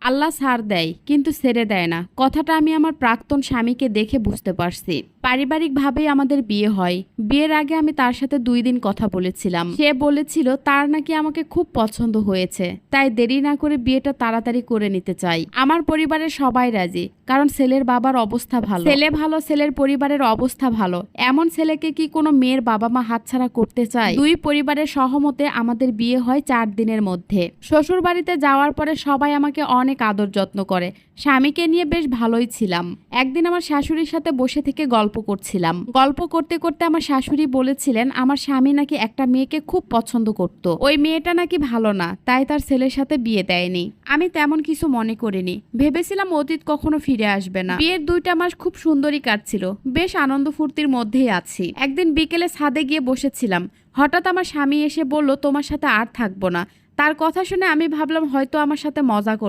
আল্লাহ ছাড় দেয় কিন্তু ছেড়ে দেয় না, কথাটা আমি আমার প্রাক্তন স্বামীকে দেখে বুঝতে পারছি। পারিবারিকভাবেই আমাদের বিয়ে হয়। বিয়ের আগে আমি তার সাথে 2 দিন কথা বলেছিলাম। সে বলেছিল তার নাকি আমাকে খুব পছন্দ হয়েছে, তাই দেরি না করে বিয়েটা তাড়াতাড়ি করে নিতে চাই। আমার পরিবারের সবাই রাজি, কারণ ছেলের বাবার অবস্থা ভালো। ছেলে ভালো, ছেলের পরিবারের অবস্থা ভালো, এমন ছেলেকে কি কোনো মেয়ের বাবা মা হাতছাড়া করতে চায়? 2 পরিবারের সহমতে আমাদের বিয়ে হয় 4 দিনের মধ্যে। শ্বশুর বাড়িতে যাওয়ার পরে সবাই আমাকে অনেক আদর যত্ন করে। স্বামীকে নিয়ে বেশ ভালোই ছিলাম। একদিন আমার শাশুড়ির সাথে বসে থেকে গল্প করছিলাম। গল্প করতে করতে আমার শাশুড়ি বলেছিলেন আমার স্বামী নাকি একটা মেয়েকে খুব পছন্দ করত। ওই মেয়েটা নাকি ভালো না, তাই তার ছেলের সাথে বিয়ে দেয়নি। আমি তেমন কিছু মনে করিনি, ভেবেছিলাম অতীত কখনো ফিরে আসবে না। বিয়ের 2টা মাস খুব সুন্দরই কাটছিল, বেশ আনন্দ ফুর্তির মধ্যেই আছি। একদিন বিকেলে ছাদে গিয়ে বসেছিলাম, হঠাৎ আমার স্বামী এসে বলল তোমার সাথে আর থাকবো না। তার কথা শুনে আমি ভাবলাম হয়তো আমার সাথে মজা করছে।